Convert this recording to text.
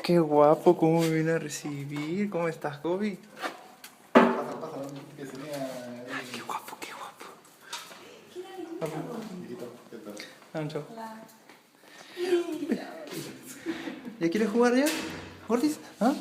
Qué guapo, cómo me viene a recibir. ¿Cómo estás, Kobe? Pasa, pasa, que se tenía Qué guapo, qué guapo. Hijito, ¿qué tal? Ancho. ¿Ya quieres jugar ya? ¿Gordis? ¿Ah?